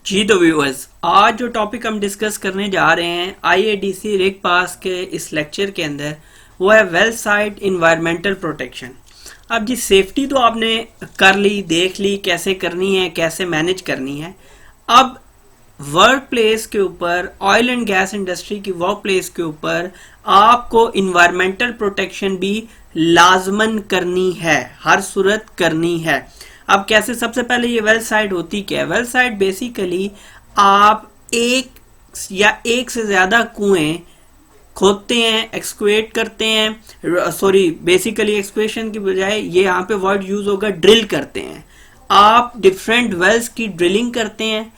जी तो व्यूअर्स, आज जो टॉपिक हम डिस्कस करने जा रहे हैं आईएडीसी रिग पास के इस लेक्चर के अंदर, वो है वेल साइट इन्वायरमेंटल प्रोटेक्शन। अब जी सेफ्टी तो आपने कर ली, देख ली कैसे करनी है, कैसे मैनेज करनी है। अब वर्क प्लेस के ऊपर, ऑयल एंड गैस इंडस्ट्री की वर्क प्लेस के ऊपर आपको इन्वायरमेंटल प्रोटेक्शन भी लाजमन करनी है, हर सूरत करनी है। अब कैसे? सबसे पहले ये वेल साइट होती क्या है? वेल साइट बेसिकली आप एक या एक से ज्यादा कुएं खोदते हैं, एक्सक्वेट करते हैं। सॉरी, बेसिकली एक्सक्वेशन की बजाय ये यहाँ पे वर्ड यूज होगा ड्रिल करते हैं। आप डिफरेंट वेल्स की ड्रिलिंग करते हैं।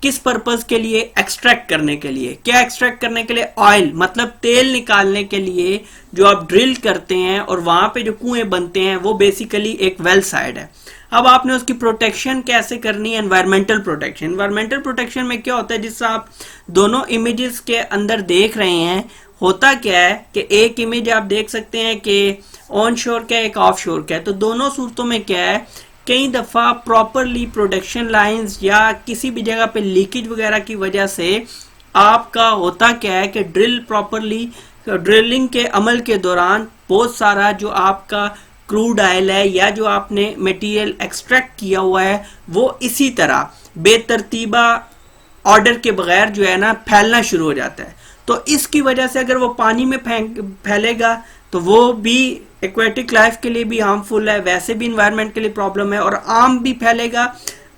किस पर्पस के लिए? एक्सट्रैक्ट करने के लिए। क्या एक्सट्रैक्ट करने के लिए? ऑयल, मतलब तेल निकालने के लिए जो आप ड्रिल करते हैं और वहां पे जो कुएं बनते हैं वो बेसिकली एक वेल साइड है। अब आपने उसकी प्रोटेक्शन कैसे करनी है? Environmental protection. एनवायरमेंटल प्रोटेक्शन में क्या होता है, जिससे आप दोनों इमेजेस के अंदर देख रहे हैं, होता क्या है कि एक इमेज आप देख सकते हैं कि ऑन शोर क्या है, एक ऑफ शोर क्या है। तो दोनों सूरतों में क्या है, कई दफा प्रॉपरली प्रोडक्शन लाइंस या किसी भी जगह पे लीकेज वगैरह की वजह से आपका होता क्या है कि ड्रिलिंग के अमल के दौरान बहुत सारा जो आपका क्रूड ऑयल है या जो आपने मटेरियल एक्सट्रैक्ट किया हुआ है वो इसी तरह बेतरतीबा ऑर्डर के बगैर जो है ना फैलना शुरू हो जाता है। तो इसकी वजह से अगर वो पानी में फैलेगा तो वो भी एक्वेटिक लाइफ के लिए भी हार्मफुल है, वैसे भी इन्वायरमेंट के लिए प्रॉब्लम है। और आम भी फैलेगा,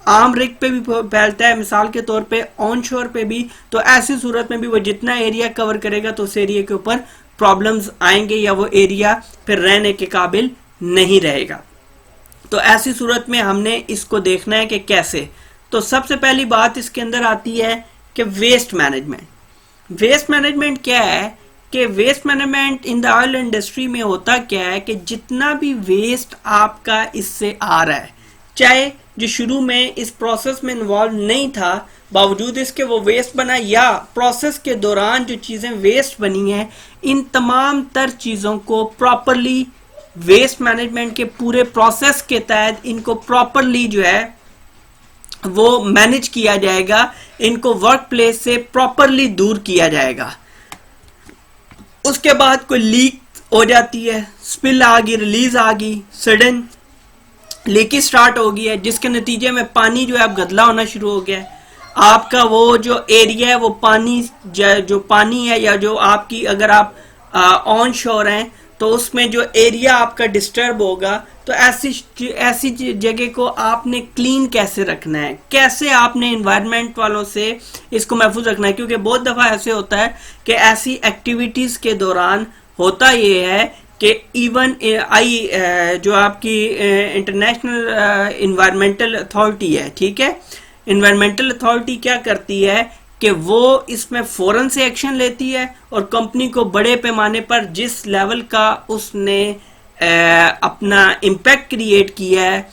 आम रिग पे भी फैलता है, मिसाल के तौर पे ऑन शोर पे भी। तो ऐसी सूरत में भी वो जितना एरिया कवर करेगा तो उस एरिया के ऊपर प्रॉब्लम्स आएंगे या वो एरिया फिर रहने के काबिल नहीं रहेगा। तो ऐसी सूरत में हमने इसको देखना है कि कैसे। तो सबसे पहली बात इसके अंदर आती है कि वेस्ट मैनेजमेंट। वेस्ट मैनेजमेंट क्या है कि waste management in the oil industry में होता क्या है कि जितना भी वेस्ट आपका इससे आ रहा है, चाहे जो शुरू में इस प्रोसेस में इन्वॉल्व नहीं था, बावजूद इसके वो वेस्ट बना, या प्रोसेस के दौरान जो चीजें वेस्ट बनी हैं, इन तमाम तर चीजों को प्रॉपरली वेस्ट मैनेजमेंट के पूरे प्रोसेस के तहत इनको प्रॉपरली जो है वो मैनेज किया जाएगा। इनको वर्क प्लेस से प्रॉपरली दूर किया जाएगा। उसके बाद कोई लीक हो जाती है, स्पिल आ गई, रिलीज आ गई, सडन लीकेज स्टार्ट हो गई है, जिसके नतीजे में पानी जो है अब गदला होना शुरू हो गया है। आपका वो जो एरिया है वो पानी जो पानी है या जो आपकी, अगर आप ऑन शोर हैं तो उसमें जो एरिया आपका डिस्टर्ब होगा। तो ऐसी जगह को आपने क्लीन कैसे रखना है, कैसे आपने एनवायरनमेंट वालों से इसको महफूज रखना है। क्योंकि बहुत दफा ऐसे होता है कि ऐसी एक्टिविटीज के दौरान होता ये है कि इवन जो आपकी इंटरनेशनल इन्वायरमेंटल अथॉरिटी है, ठीक है, इन्वायरमेंटल अथॉरिटी क्या करती है कि वो इसमें फौरन से एक्शन लेती है और कंपनी को बड़े पैमाने पर जिस लेवल का उसने अपना इम्पैक्ट क्रिएट किया है,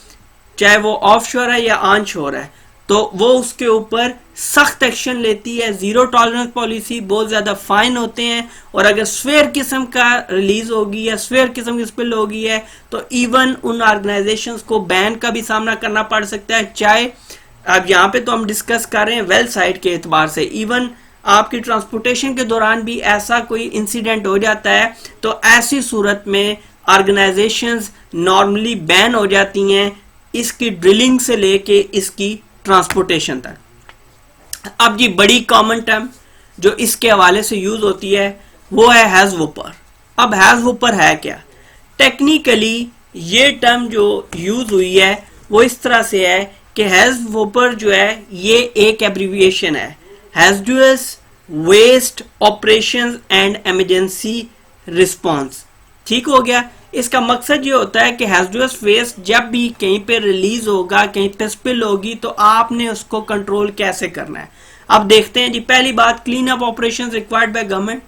चाहे वो ऑफ शोर है या ऑन शोर है, तो वो उसके ऊपर सख्त एक्शन लेती है। जीरो टॉलरेंस पॉलिसी, बहुत ज्यादा फाइन होते हैं। और अगर स्वेयर किस्म का रिलीज होगी या स्वेयर किस्म की स्पिल होगी है तो इवन उन ऑर्गेनाइजेशंस को बैन का भी सामना करना पड़ सकता है। चाहे अब यहाँ पे तो हम डिस्कस कर रहे हैं वेल साइट के एतबार से, इवन आपकी ट्रांसपोर्टेशन के दौरान भी ऐसा कोई इंसिडेंट हो जाता है तो ऐसी सूरत में ऑर्गेनाइजेशंस नॉर्मली बैन हो जाती हैं, इसकी ड्रिलिंग से लेके इसकी ट्रांसपोर्टेशन तक। अब जी बड़ी कॉमन टर्म जो इसके हवाले से यूज होती है वो है हैज वूपर। अब हैज वूपर है क्या? टेक्निकली ये टर्म जो यूज हुई है वो इस तरह से है कि हैज वूपर जो है ये एक एब्रिविएशन है, hazardous waste operations and emergency response. ठीक हो गया। इसका मकसद ये होता है कि हैज़डुअस वेस्ट जब भी कहीं पे रिलीज होगा, कहीं पे स्पिल होगी, तो आपने उसको कंट्रोल कैसे करना है। अब देखते हैं जी। पहली बात, clean up operations required by government.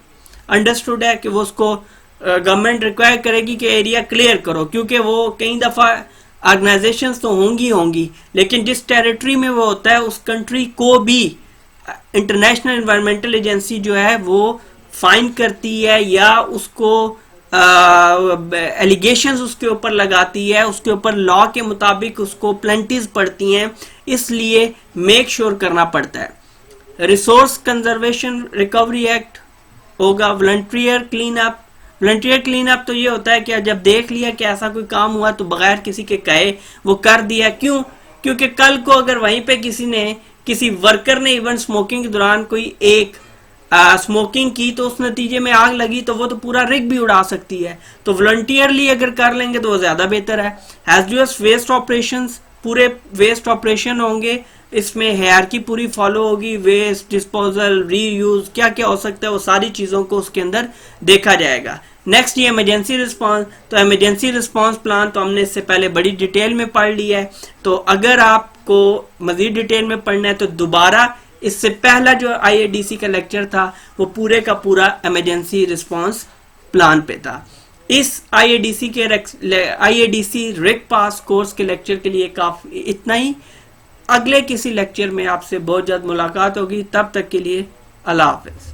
Understood है कि वो उसको गवर्नमेंट रिक्वायर करेगी कि एरिया क्लियर करो, क्योंकि वो कई दफा ऑर्गेनाइजेशंस तो होंगी लेकिन जिस टेरिटरी में वो होता है उस कंट्री को भी इंटरनेशनल एनवायरमेंटल एजेंसी जो है वो फाइन करती है या उसको एलिगेशंस उसके ऊपर लगाती है, उसके ऊपर लॉ के मुताबिक उसको प्लेंटीज पड़ती हैं इसलिए मेक श्योर करना पड़ता है। रिसोर्स कंजर्वेशन रिकवरी एक्ट होगा। Volunteer clean up, volunteer clean up तो ये होता है कि जब देख लिया कि ऐसा कोई काम हुआ तो बगैर किसी के कहे वो कर दिया। क्यों? क्योंकि कल को अगर वहीं पे किसी वर्कर ने इवन स्मोकिंग के दौरान कोई एक स्मोकिंग की तो उस नतीजे में आग लगी तो वो तो पूरा रिग भी उड़ा सकती है। तो वॉलंटियरली अगर कर लेंगे तो वो ज्यादा बेहतर है। हैजर्डस वेस्ट ऑपरेशंस, पूरे वेस्ट ऑपरेशन होंगे, इसमें हायरार्की पूरी फॉलो होगी। वेस्ट डिस्पोजल, रीयूज, क्या क्या हो सकता है वो सारी चीजों को उसके अंदर देखा जाएगा। नेक्स्ट ये इमरजेंसी रिस्पांस। तो इमरजेंसी रिस्पांस प्लान तो हमने इससे पहले बड़ी डिटेल में पढ़ लिया है। तो अगर आपको मजीद डिटेल में पढ़ना है तो दोबारा इससे पहला जो IADC का लेक्चर था वो पूरे का पूरा इमरजेंसी रिस्पांस प्लान पे था। इस IADC रिग पास कोर्स के लेक्चर के लिए काफी इतना ही। अगले किसी लेक्चर में आपसे बहुत जल्द मुलाकात होगी। तब तक के लिए अल्लाह हाफिज।